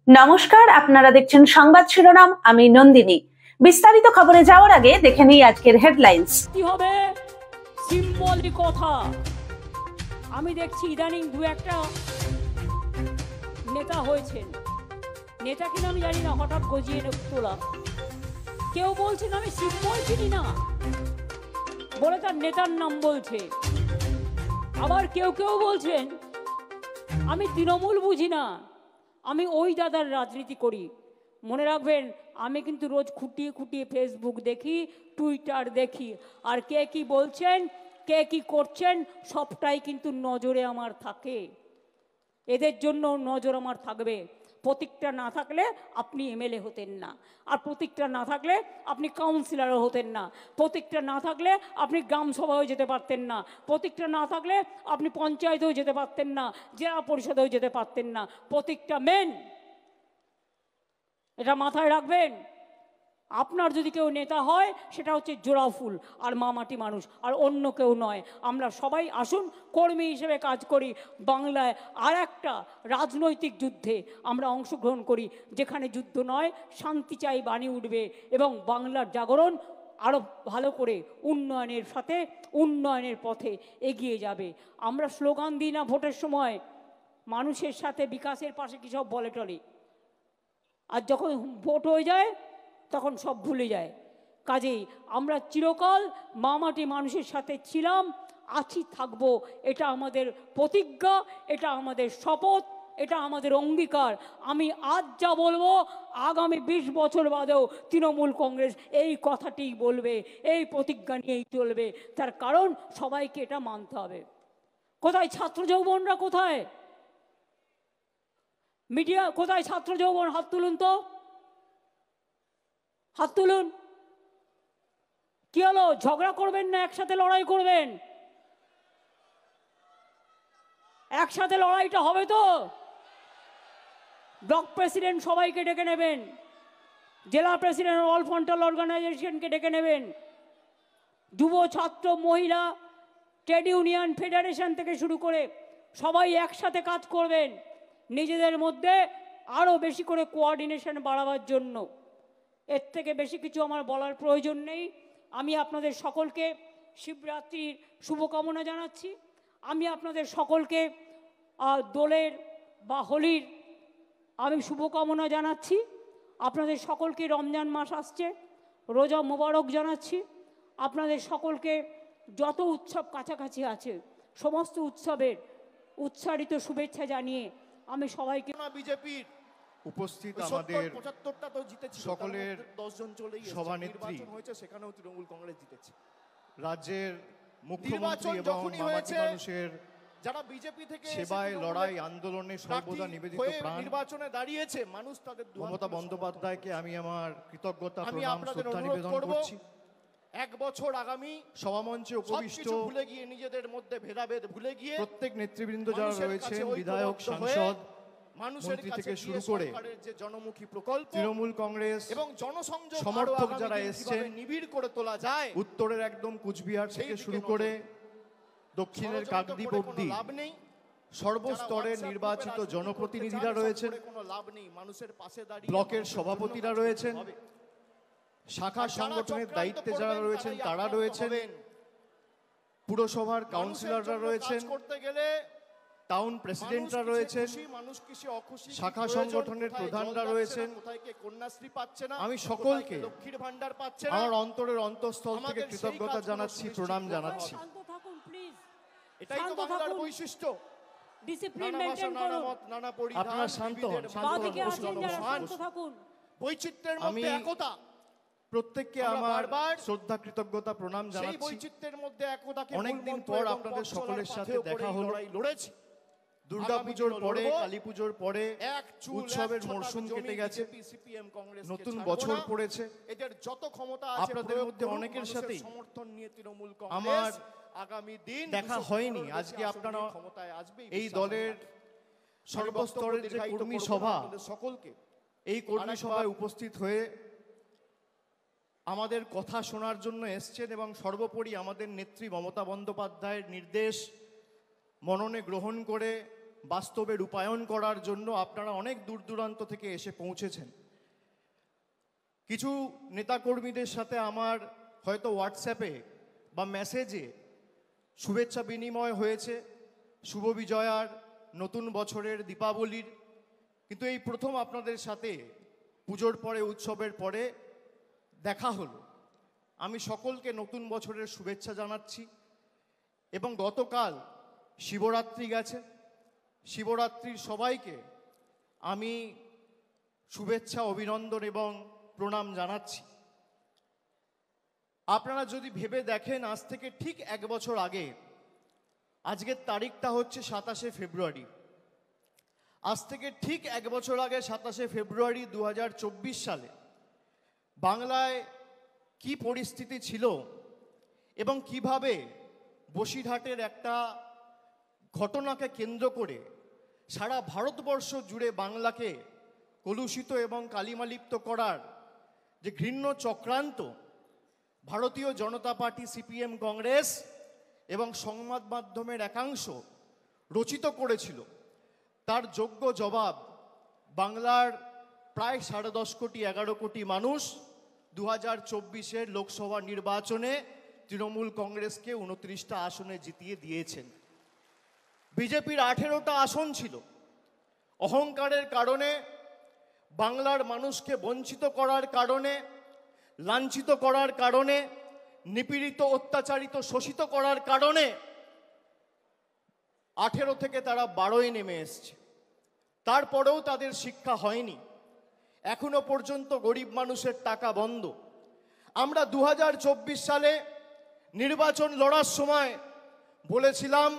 নমস্কার, আপনারা দেখছেন সংবাদ শিরোনাম। আমি নন্দিনী। বিস্তারিত খবরে যাওয়ার আগে দেখে নিই আজকের হেডলাইন্স। কি হবে সিম্বলিক কথা। আমি দেখছি ইদানিং দু একটা নেতা হয়েছেন, নেতা কিনা আমি জানি না, হঠাৎ গজিয়ে তোলা। কেউ বলছেন আমি সিম্বল চিনি না বলে তার নেতার নাম বলছে। আবার কেউ কেউ বলছেন আমি তৃণমূল বুঝি না, আমি ওই দাদার রাজনীতি করি। মনে রাখবেন, আমি কিন্তু রোজ খুঁটিয়ে খুঁটিয়ে ফেসবুক দেখি, টুইটার দেখি, আর কে কি বলছেন, কে কি করছেন, সবটাই কিন্তু নজরে আমার থাকে। এদের জন্য নজর আমার থাকবে। প্রতীকটা না থাকলে আপনি এমএলএ হতেন না, আর প্রতীকটা না থাকলে আপনি কাউন্সিলরও হতেন না, প্রতীকটা না থাকলে আপনি গ্রাম সভায়ও যেতে পারতেন না, প্রতীকটা না থাকলে আপনি পঞ্চায়েতেও যেতে পারতেন না, জেলা পরিষদেও যেতে পারতেন না। প্রতীকটা মেন, এটা মাথায় রাখবেন। আপনার যদি কেউ নেতা হয় সেটা হচ্ছে জোড়া ফুল আর মামাটি মানুষ, আর অন্য কেউ নয়। আমরা সবাই আসুন কর্মী হিসেবে কাজ করি, বাংলায় আর একটা রাজনৈতিক যুদ্ধে আমরা অংশগ্রহণ করি, যেখানে যুদ্ধ নয় শান্তি চাই বাণী উঠবে এবং বাংলার জাগরণ আরও ভালো করে উন্নয়নের সাথে উন্নয়নের পথে এগিয়ে যাবে। আমরা স্লোগান দিই না ভোটের সময়, মানুষের সাথে বিকাশের পাশে কী সব বলে টলে, আর যখন ভোট হয়ে যায় তখন সব ভুলে যায়। কাজেই আমরা চিরকাল মামাটি মানুষের সাথে ছিলাম, আছি, থাকবো। এটা আমাদের প্রতিজ্ঞা, এটা আমাদের শপথ, এটা আমাদের অঙ্গীকার। আমি আজ যা বলবো আগামী 20 বছর বাদেও তৃণমূল কংগ্রেস এই কথাটিই বলবে, এই প্রতিজ্ঞা নিয়েই চলবে। তার কারণ সবাইকে এটা মানতে হবে। কোথায় ছাত্র যৌবনরা? কোথায় মিডিয়া? কোথায় ছাত্র যৌবন? হাত তুলুন তো, হাত তুলুন। কি হলো, ঝগড়া করবেন না একসাথে লড়াই করবেন? একসাথে লড়াইটা হবে তো? ব্লক প্রেসিডেন্ট সবাইকে ডেকে নেবেন, জেলা প্রেসিডেন্ট অল ফ্রন্টাল অর্গানাইজেশনকে ডেকে নেবেন, যুব ছাত্র মহিলা ট্রেড ইউনিয়ন ফেডারেশন থেকে শুরু করে সবাই একসাথে কাজ করবেন নিজেদের মধ্যে আরও বেশি করে কোঅর্ডিনেশন বাড়াবার জন্য। এর থেকে বেশি কিছু আমার বলার প্রয়োজন নেই। আমি আপনাদের সকলকে শিবরাত্রির শুভকামনা জানাচ্ছি। আমি আপনাদের সকলকে দোলের বা হোলির আমি শুভকামনা জানাচ্ছি। আপনাদের সকলকে রমজান মাস আসছে, রোজা মোবারক জানাচ্ছি। আপনাদের সকলকে যত উৎসব কাছাকাছি আছে সমস্ত উৎসবের উৎসারিত শুভেচ্ছা জানিয়ে আমি সবাইকে বিজেপির উপস্থিত আমাদের 75টা তো জিতেছিল, সকলের 10 জন চলে গিয়েছে, সভানেত্রী হয়েছে, সেখানেও তৃণমূল কংগ্রেস জিতেছে। রাজ্যের মুখ্যমন্ত্রী এবং মামাটি মানুষের যারা বিজেপি থেকে সেবায় লড়াই আন্দোলনে সর্বদা নিবেদিত প্রাণ নির্বাচনে দাঁড়িয়েছে, মানুষ তাদের মমতা বন্দ্যোপাধ্যায়কে আমি আমার কৃতজ্ঞতা প্রণাম শ্রদ্ধা নিবেদন করছি। 1 বছর আগামী সভামঞ্চে উপবিষ্ট ভুলে গিয়ে নিজেদের মধ্যে ভেদাভেদ ভুলে গিয়ে প্রত্যেক নেতৃবৃন্দ যারা রয়েছেন, বিধায়ক, সাংসদ, মানুষের থেকে শুরু করে যে জনমুখী প্রকল্প, তৃণমূল কংগ্রেস এবং জনসংযোগ সমর্থক যারা এসেছেন, নিবিড় করে তোলা যায়, উত্তরের একদম কুচবিহার থেকে শুরু করে দক্ষিণের কাকদ্বীপ অবধি সর্বস্তরের নির্বাচিত জনপ্রতিনিধিরা রয়েছেন, কোনো লাভ নেই, মানুষের পাশে দাঁড়িয়ে ব্লকের সভাপতিরা রয়েছেন, শাখা সংগঠনের দায়িত্বে যারা রয়েছেন তারা রয়েছেন, পুরসভার কাউন্সিলররা রয়েছেন, করতে গেলে টাউন প্রেসিডেন্টরা রয়েছেন, শাখা সংগঠনের প্রধানরা রয়েছেন। কন্যাশ্রী পাচ্ছে না, আমি সকলকে লক্ষ্মীর ভান্ডার পাচ্ছে না, আমার অন্তরের অন্তঃস্থল থেকে কৃতজ্ঞতা জানাচ্ছি, প্রণাম জানাচ্ছি। এটাই তো বাংলার বৈশিষ্ট্য। ডিসিপ্লিন মেইনটেইন করুন, নানা পরিধান, আপনারা শান্ত হন, শান্ত থাকুন। বৈচিত্র্যের মধ্যে একতা। প্রত্যেককে আমার শ্রদ্ধা কৃতজ্ঞতা প্রণাম জানাচ্ছি। সেই বৈচিত্র্যের মধ্যে একতাকে অনেকদিন পর আপনাদের সকলের সাথে দেখা হলো। লড়েছি দুর্গাপুজোর পরে, কালী পুজোর পরে উৎসবের মরশুম কেটে গেছে, নতুন বছর পড়েছে। এদের যত ক্ষমতা আছে আপনাদের মধ্যে অনেকের সাথেই সমর্থন নিয়ে তৃণমূল আমার আগামী দিন দেখা হয়নি। আজকে আপনারা ক্ষমতায় আসবে, এই দলের সর্বস্তরের যে কর্মী সভা, সকলকে এই কর্মী সভায় উপস্থিত হয়ে আমাদের কথা শোনার জন্য এসছেন এবং সর্বোপরি আমাদের নেত্রী মমতা বন্দ্যোপাধ্যায়ের নির্দেশ মননে গ্রহণ করে বাস্তবে রূপায়ণ করার জন্য আপনারা অনেক দূর দূরান্ত থেকে এসে পৌঁছেছেন। কিছু নেতাকর্মীদের সাথে আমার হয়তো হোয়াটসঅ্যাপে বা মেসেজে শুভেচ্ছা বিনিময় হয়েছে শুভ বিজয়ার, নতুন বছরের, দীপাবলির, কিন্তু এই প্রথম আপনাদের সাথে পুজোর পরে, উৎসবের পরে দেখা হলো। আমি সকলকে নতুন বছরের শুভেচ্ছা জানাচ্ছি। এবং গতকাল শিবরাত্রি গেছে, শিবরাত্রির সবাইকে আমি শুভেচ্ছা, অভিনন্দন এবং প্রণাম জানাচ্ছি। আপনারা যদি ভেবে দেখেন, আজ থেকে ঠিক 1 বছর আগে, আজকের তারিখটা হচ্ছে 27শে ফেব্রুয়ারি, আজ থেকে ঠিক 1 বছর আগে 27শে ফেব্রুয়ারি 2024 সালে বাংলায় কি পরিস্থিতি ছিল এবং কিভাবে বসিরহাটের একটা ঘটনাকে কেন্দ্র করে সারা ভারতবর্ষ জুড়ে বাংলাকে কলুষিত এবং কালিমালিপ্ত করার যে ঘৃণ্য চক্রান্ত ভারতীয় জনতা পার্টি, সিপিএম, কংগ্রেস এবং সংবাদ মাধ্যমের একাংশ রচিত করেছিল, তার যোগ্য জবাব বাংলার প্রায় 10.5 কোটি, 11 কোটি মানুষ 2024-এর লোকসভা নির্বাচনে তৃণমূল কংগ্রেসকে 29টা আসনে জিতিয়ে দিয়েছেন। বিজেপির 18টা আসন ছিল। অহংকারের কারণে, বাংলার মানুষকে বঞ্চিত করার কারণে, লাঞ্ছিত করার কারণে, নিপীড়িত, অত্যাচারিত, শোষিত করার কারণে 18 থেকে তারা 12-এ নেমে এসছে। তারপরেও তাদের শিক্ষা হয়নি। এখনো পর্যন্ত গরিব মানুষের টাকা বন্ধ। আমরা 2024 সালে নির্বাচন লড়ার সময় বলেছিলাম